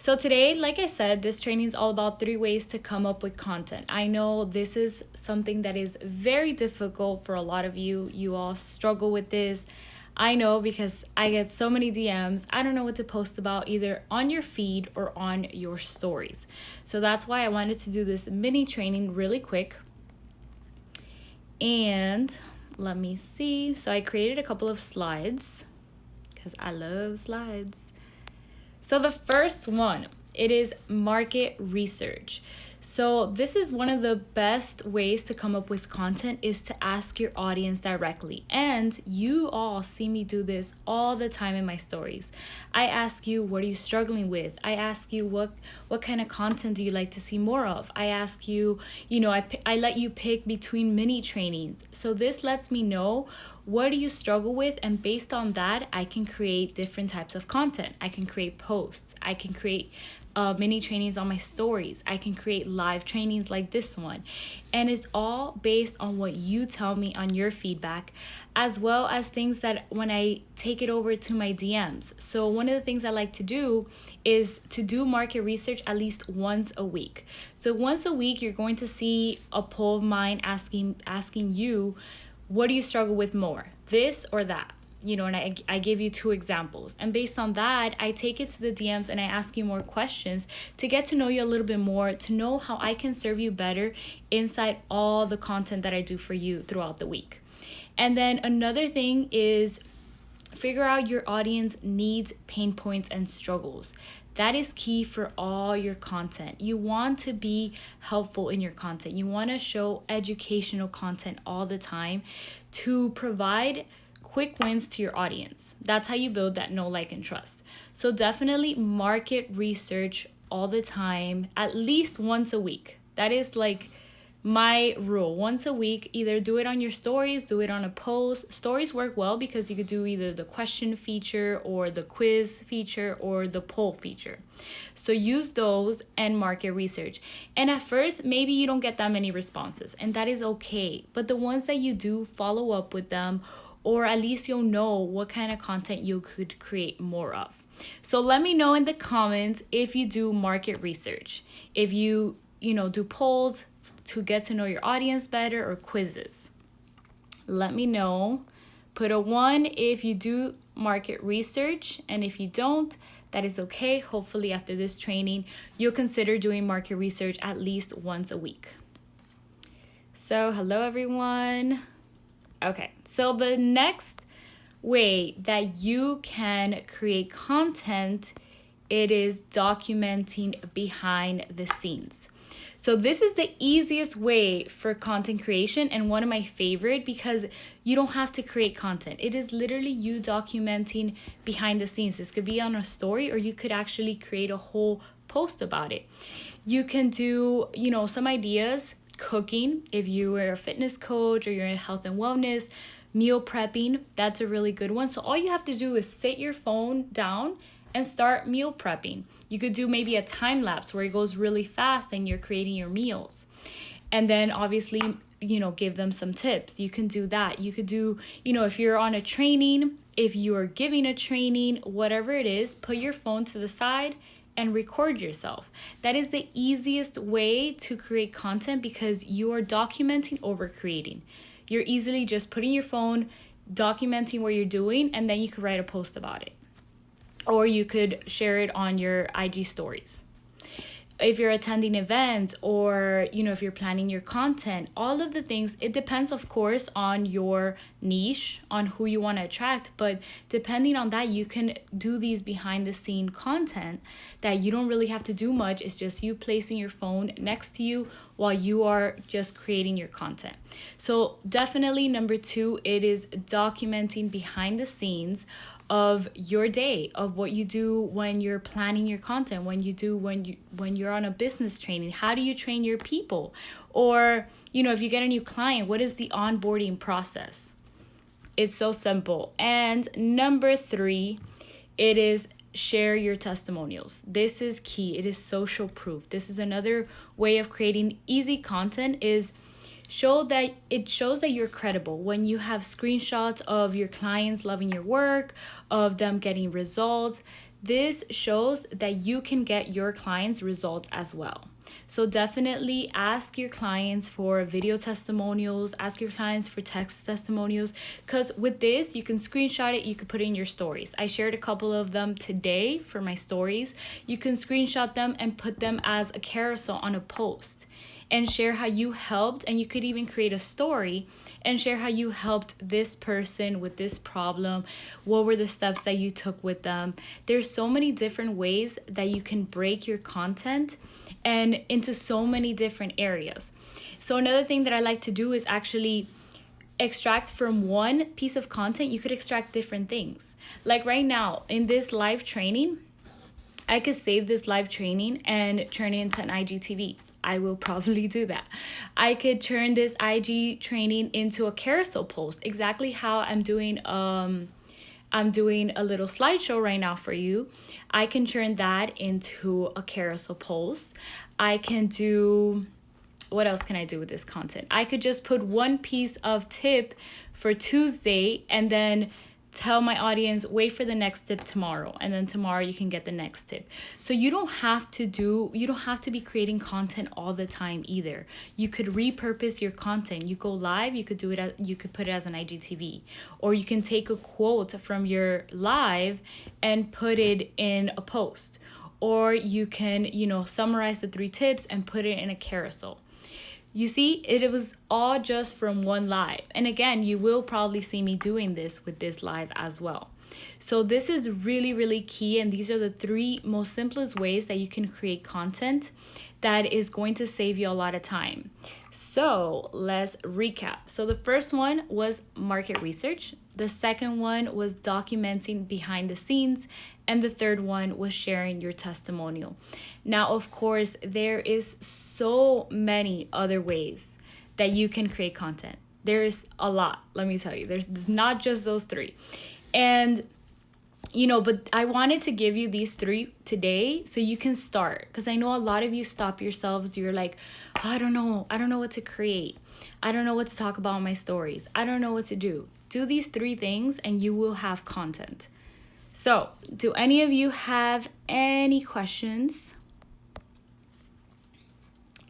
So today, like I said, this training is all about 3 ways to come up with content. I know this is something that is very difficult for a lot of you. You all struggle with this. I know because I get so many DMs. I don't know what to post about either on your feed or on your stories. So that's why I wanted to do this mini training really quick. And let me see. So I created a couple of slides because I love slides. So the first one, it is market research. So this is one of the best ways to come up with content is to ask your audience directly. And you all see me do this all the time in my stories. I ask you, what are you struggling with? I ask you, what kind of content do you like to see more of? I ask you, I let you pick between mini trainings. So this lets me know what do you struggle with, and based on that, I can create different types of content. I can create posts. I can create mini trainings on my stories. I can create live trainings like this one. And it's all based on what you tell me on your feedback, as well as things that when I take it over to my DMs. So one of the things I like to do is to do market research at least once a week. So once a week, you're going to see a poll of mine asking you, what do you struggle with more, this or that? And I give you 2 examples. And based on that, I take it to the DMs and I ask you more questions to get to know you a little bit more, to know how I can serve you better inside all the content that I do for you throughout the week. And then another thing is figure out your audience needs, pain points, and struggles. That is key for all your content. You want to be helpful in your content. You want to show educational content all the time to provide quick wins to your audience. That's how you build that know, like, and trust. So definitely market research all the time, at least once a week. That is like my rule. Once a week, either do it on your stories, do it on a post. Stories work well because you could do either the question feature or the quiz feature or the poll feature. So use those and market research. And at first, maybe you don't get that many responses, and that is okay. But the ones that you do, follow up with them, or at least you'll know what kind of content you could create more of. So let me know in the comments if you do market research, if you do polls to get to know your audience better, or quizzes. Let me know. Put a 1 if you do market research, and if you don't, that is okay. Hopefully after this training, you'll consider doing market research at least once a week. So hello everyone. Okay, so the next way that you can create content, it is documenting behind the scenes. So this is the easiest way for content creation and one of my favorite because you don't have to create content. It is literally you documenting behind the scenes. This could be on a story, or you could actually create a whole post about it. You can do, some ideas, cooking, if you are a fitness coach or you're in health and wellness, meal prepping, that's a really good one. So all you have to do is sit your phone down and start meal prepping. You could do maybe a time lapse where it goes really fast and you're creating your meals. And then obviously, give them some tips. You can do that. You could do, if you're on a training, if you are giving a training, whatever it is, put your phone to the side and record yourself. That is the easiest way to create content because you are documenting over creating. You're easily just putting your phone, documenting what you're doing, and then you could write a post about it. Or you could share it on your IG stories. If you're attending events, or if you're planning your content, all of the things, it depends of course on your niche, on who you want to attract, but depending on that, you can do these behind the scene content that you don't really have to do much. It's just you placing your phone next to you while you are just creating your content. So definitely number 2, it is documenting behind the scenes of your day, of what you do when you're planning your content, when you're on a business training. How do you train your people? Or, if you get a new client, what is the onboarding process? It's so simple. And number 3, it is share your testimonials. This is key. It is social proof. This is another way of creating easy content, is it shows that you're credible when you have screenshots of your clients loving your work, of them getting results. this shows that you can get your clients results as well. So definitely ask your clients for video testimonials, ask your clients for text testimonials, because with this, you can screenshot it, you could put it in your stories. I shared a couple of them today for my stories. You can screenshot them and put them as a carousel on a post and share how you helped, and you could even create a story and share how you helped this person with this problem. What were the steps that you took with them? There's so many different ways that you can break your content and into so many different areas. So another thing that I like to do is actually extract from one piece of content. You could extract different things. Like right now in this live training, I could save this live training and turn it into an IGTV. I will probably do that. I could turn this IG training into a carousel post, exactly how I'm doing a little slideshow right now for you. I can turn that into a carousel post. I can do, what else can I do with this content? I could just put one piece of tip for Tuesday and then tell my audience, wait for the next tip tomorrow, and then tomorrow you can get the next tip. So you don't have to be creating content all the time either. You could repurpose your content. You go live, you could put it as an IGTV, or you can take a quote from your live and put it in a post, or you can, summarize the 3 tips and put it in a carousel. You see, it was all just from one live. And again, you will probably see me doing this with this live as well. So this is really, really key. And these are the 3 most simplest ways that you can create content that is going to save you a lot of time. So let's recap. So the first one was market research. The second one was documenting behind the scenes. And the third one was sharing your testimonial. Now, of course, there is so many other ways that you can create content. There's a lot, let me tell you. There's not just those 3. And, but I wanted to give you these 3 today so you can start. Because I know a lot of you stop yourselves. You're like, oh, I don't know what to create. I don't know what to talk about in my stories. I don't know what to do. Do these 3 things and you will have content. So, do any of you have any questions?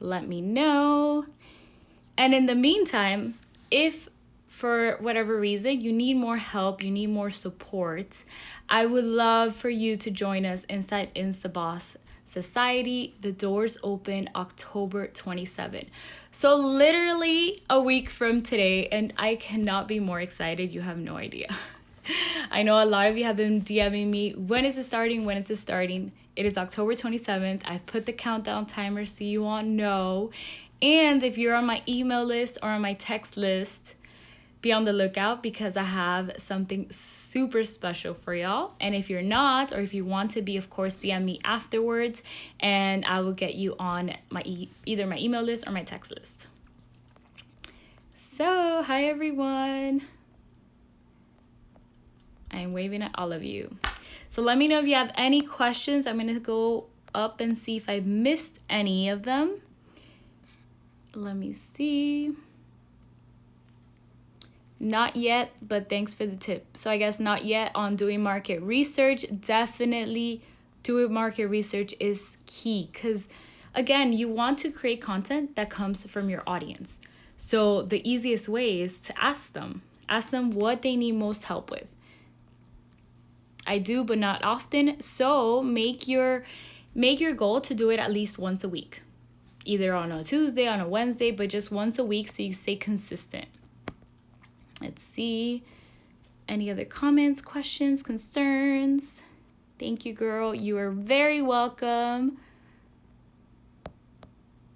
Let me know. And in the meantime, if for whatever reason you need more help, you need more support, I would love for you to join us inside Insta Boss Society. The doors open October 27th. So literally a week from today, and I cannot be more excited. You have no idea. I know a lot of you have been DMing me, when is it starting? When is it starting? It is October 27th. I've put the countdown timer so you all know. And if you're on my email list or on my text list, be on the lookout because I have something super special for y'all. And if you're not, or if you want to be, of course, DM me afterwards and I will get you on my either my email list or my text list. So, hi everyone. I'm waving at all of you. So let me know if you have any questions. I'm going to go up and see if I missed any of them. Let me see. Not yet, but thanks for the tip. So I guess not yet on doing market research. Definitely doing market research is key because, again, you want to create content that comes from your audience. So the easiest way is to ask them. Ask them what they need most help with. I do, but not often. So make your goal to do it at least once a week. Either on a Tuesday, on a Wednesday, but just once a week so you stay consistent. Let's see. Any other comments, questions, concerns? Thank you, girl. You are very welcome.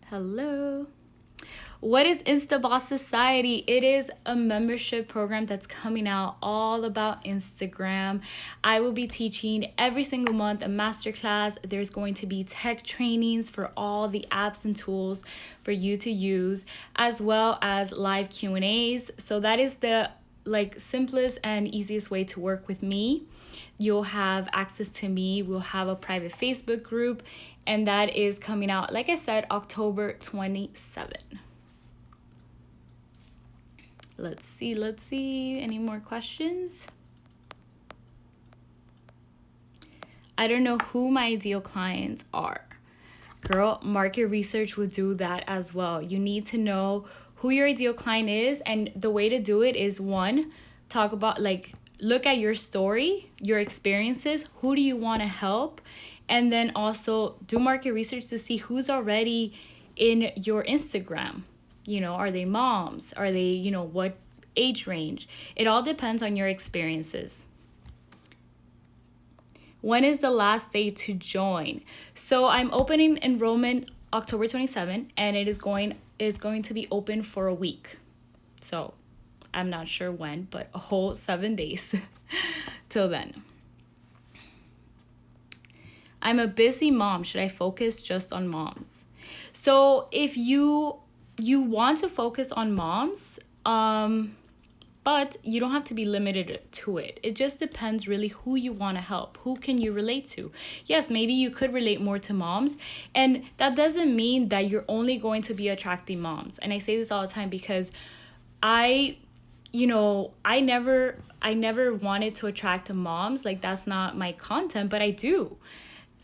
Hello. What is Insta Boss Society? It is a membership program that's coming out all about Instagram. I will be teaching every single month a masterclass. There's going to be tech trainings for all the apps and tools for you to use, as well as live Q&As. So that is the simplest and easiest way to work with me. You'll have access to me. We'll have a private Facebook group, and that is coming out, like I said, October 27th. Let's see. Any more questions? I don't know who my ideal clients are. Girl, market research will do that as well. You need to know who your ideal client is, and the way to do it is, one, talk about, like, look at your story, your experiences, who do you want to help, and then also do market research to see who's already in your Instagram. You know, are they moms? Are they, you know, what age range? It all depends on your experiences. When is the last day to join? So I'm opening enrollment October 27th, and it is going to be open for a week. So I'm not sure when, but a whole 7 days till then. I'm a busy mom. Should I focus just on moms? So if you want to focus on moms, but you don't have to be limited to it. It just depends really who you want to help. Who can you relate to? Yes, maybe you could relate more to moms. And that doesn't mean that you're only going to be attracting moms. And I say this all the time because I never wanted to attract moms. Like, that's not my content, but I do.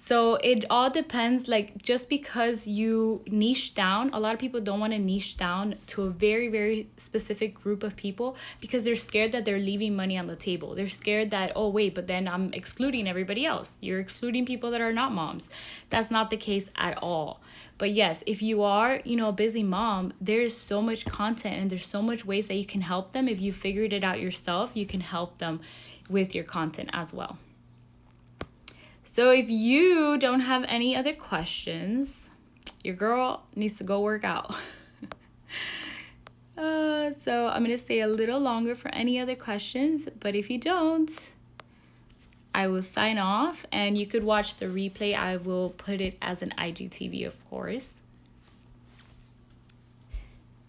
So it all depends, like, just because you niche down, a lot of people don't want to niche down to a very, very specific group of people because they're scared that they're leaving money on the table. They're scared that, oh, wait, but then I'm excluding everybody else. You're excluding people that are not moms. That's not the case at all. But yes, if you are, a busy mom, there's so much content and there's so much ways that you can help them. If you figured it out yourself, you can help them with your content as well. So if you don't have any other questions, your girl needs to go work out. So I'm going to stay a little longer for any other questions. But if you don't, I will sign off. And you could watch the replay. I will put it as an IGTV, of course.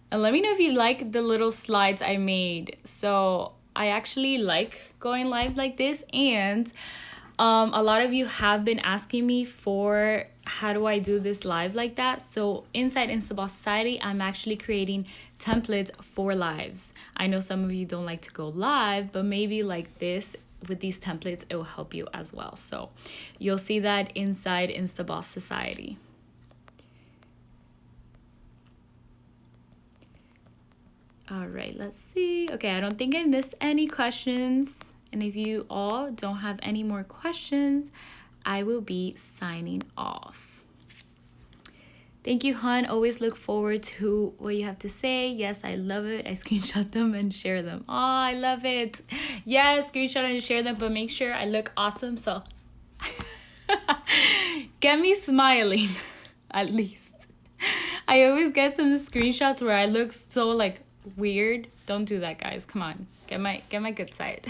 And let me know if you like the little slides I made. So I actually like going live like this. And a lot of you have been asking me for how do I do this live like that. So inside Instaboss Society, I'm actually creating templates for lives. I know some of you don't like to go live, but maybe like this, with these templates, it will help you as well. So you'll see that inside Instaboss Society. All right, let's see. Okay, I don't think I missed any questions. And if you all don't have any more questions, I will be signing off. Thank you, hon. Always look forward to what you have to say. Yes, I love it. I screenshot them and share them. Oh, I love it. Yes, screenshot and share them, but make sure I look awesome. So get me smiling, at least. I always get some screenshots where I look so like weird. Don't do that, guys. Come on. Get my good side.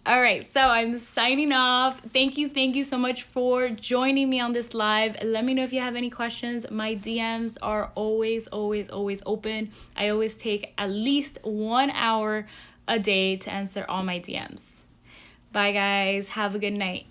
All right, so I'm signing off. Thank you so much for joining me on this live. Let me know if you have any questions. My DMs are always open. I always take at least 1 hour a day to answer all my DMs. Bye, guys. Have a good night.